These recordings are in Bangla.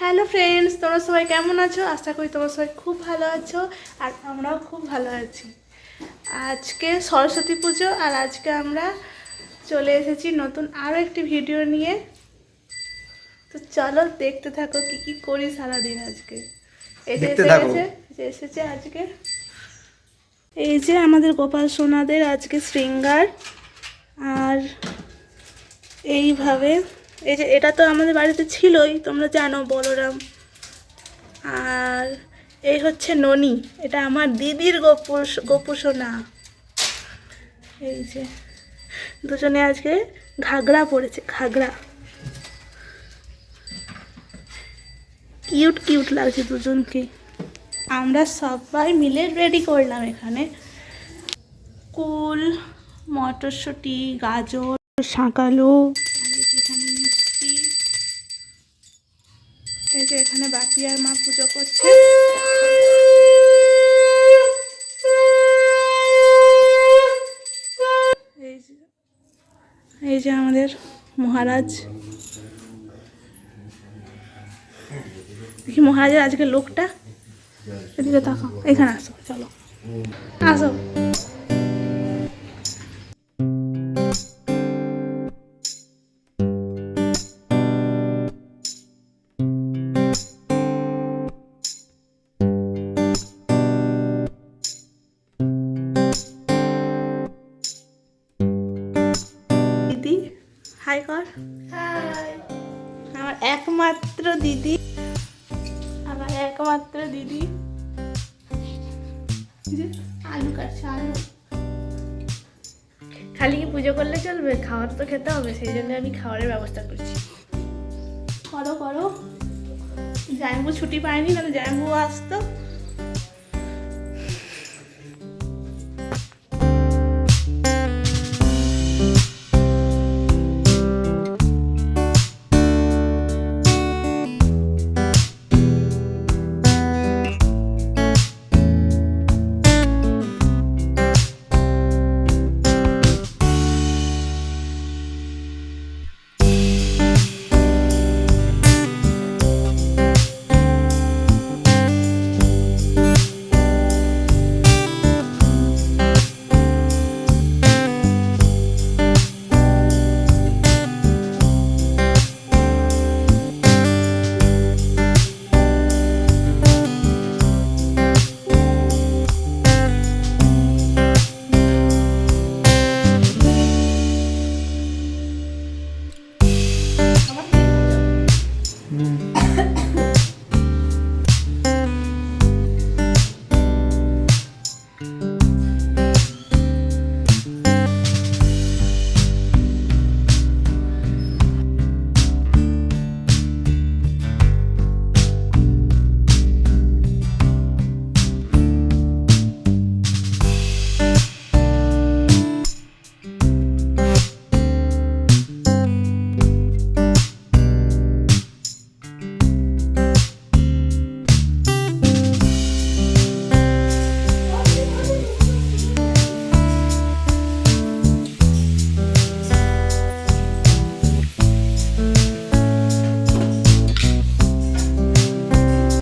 হ্যালো ফ্রেন্ডস, তোমরা সবাই কেমন আছো? আশা করি তোমরা সবাই খুব ভালো আছো আর আমরাও খুব ভালো আছি। আজকে সরস্বতী পুজো আর আজকে আমরা চলে এসেছি নতুন আরও একটি ভিডিও নিয়ে। তো চলো দেখতে থাকো কি কি করি সারাদিন আজকে। এই যে এসেছে আজকে, এই যে আমাদের গোপাল সোনাদের আজকে শৃঙ্গার। আর এইভাবে এই যে এটা তো আমাদের বাড়িতে ছিলই, তোমরা জানো, বলরাম। আর এই হচ্ছে ননি, এটা আমার দিদির গোপু সোনা। এই যে দুজনে আজকে ঘাগরা পরেছে, ঘাগরা। কিউট কিউট লাগছে দুজনকে। আমরা সবাই মিলে রেডি করলাম এখানে কুল, মটরশুঁটি, গাজর, শাঁকালু। এই যে এখানে বাপি আর মা পুজো করছে। এই যে আমাদের মহারাজ, দেখি মহারাজের আজকে লোকটা। এদিকে তাকাও, এখানে আসো, চলো আসো। দিদি হাই কর। হাই। আমার একমাত্র দিদি, আমার একমাত্র দিদি। আলু কাটছে, আলু। খালি কি পুজো করলে চলবে? খাবার তো খেতে হবে, সেই জন্য আমি খাবারের ব্যবস্থা করছি। করো করো। জায়ম্বু ছুটি পায়নি, না জায়ম্বু আসতো।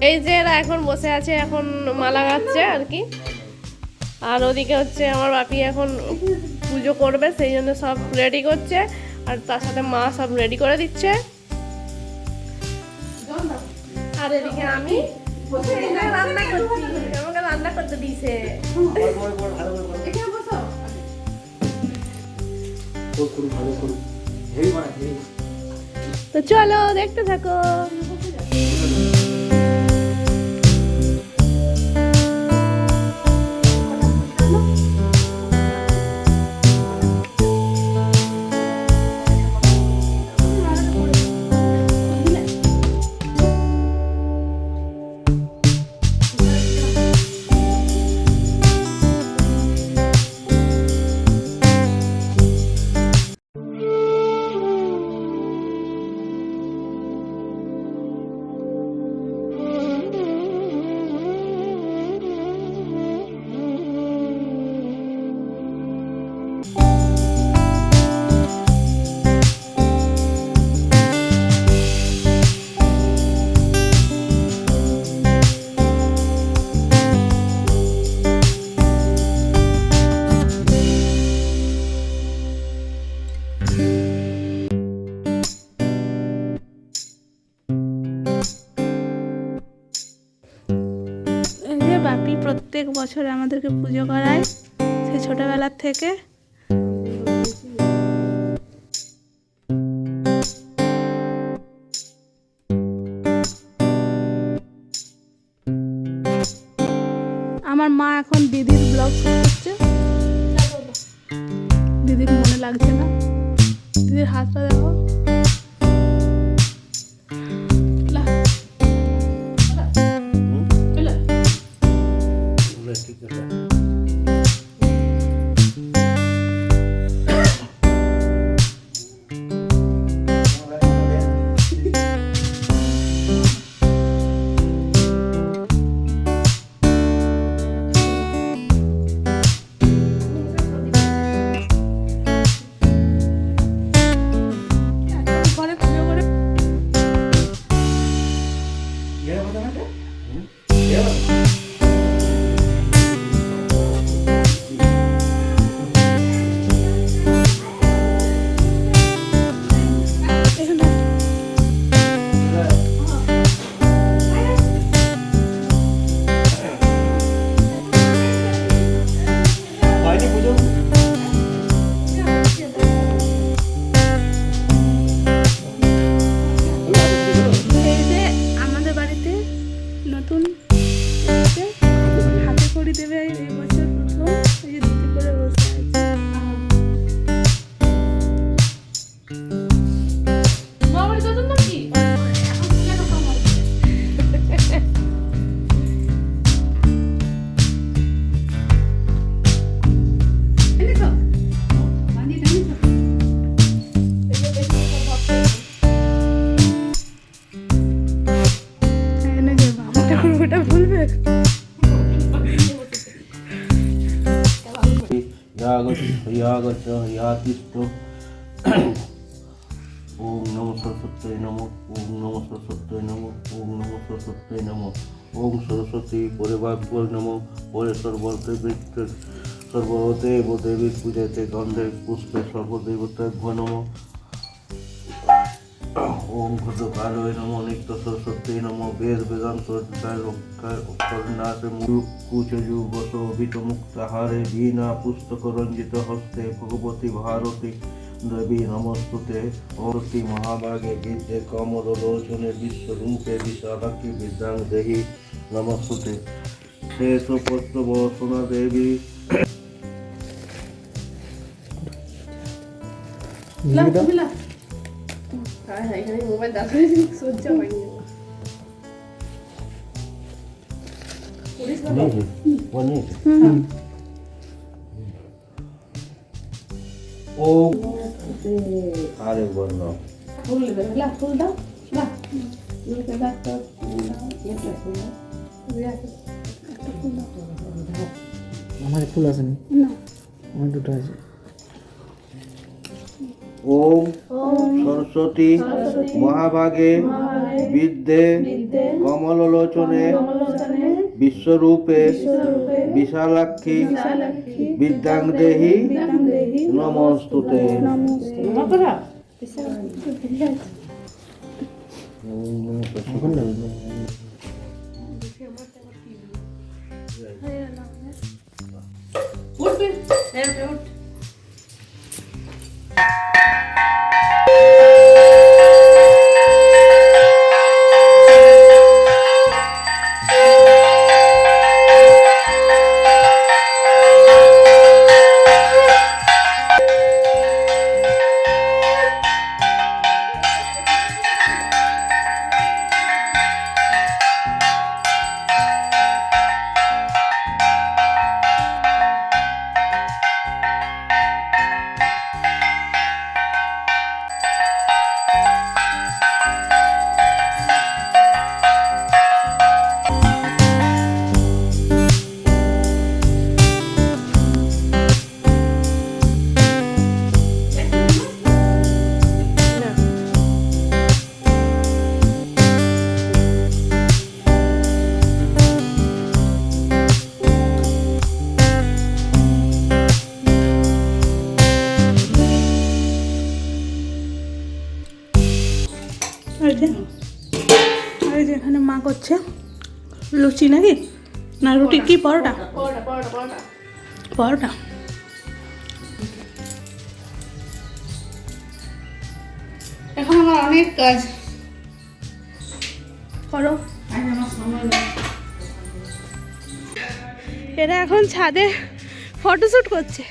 এই যে এরা এখন বসে আছে, এখন মালা গাচ্ছে আর কি। আর ওদিকে হচ্ছে আমার বাপি এখন পুজো করবে, সেই জন্য সব রেডি করছে। আর তার সাথে মা সব রেডি করে দিচ্ছে। আর এদিকে আমি রান্না করছি, আমাকে রান্না করতে দিয়েছে। তো চলো দেখতে থাকো। বাপি প্রত্যেক বছর আমাদেরকে পুজো করায় সে ছোটবেলার থেকে। আমার মা এখন দিদির ব্লগ শুট করছে। দিদির মনে লাগছে না, দিদির হাতটা দেখো। ओम नमो सरस्वती नमो ओम नमो सरस्वती नमो ओम नमो सरस्वती नमो ओम सरस्वती परिवार नमो परे सर्वदेव देवी पूजते गंधे पुष्पे सर्वदेवताभ्यो नमो ओम भद्रकालय नमो नित्य सरस्वती नमो वेद वेदांत कुचयुगसो वितमुक्ताहारे वीणा पुस्तक रंजित हस्ते भगवती भारती देवी नमस्तुते औरती महाभागे विद्ये कमलोचने विश्वरूपे विशालाक्षी विद्यां देहि नमस्तुते शेषपत्रवसना देवी আরে বলো ফুল দেবে ফুল দাও না ফুলকে দাও তো একটা ফুল আমার ফুল আছে না আমার দুটো আছে। ओम सरस्वती महाभागे विद्ये कमलोचने विश्वरूपे विशालाक्षी विद्यां देहि नमस्तुते এই যে এখানে মা করছে লুচি নাকি না রুটি কি পরোটা? পরোটা পরোটা পরোটা পরোটা। এখন আমার অনেক কাজ করো। আজ আমার সময় নেই। এরা এখন ছাদে ফটোশ্যুট করছে।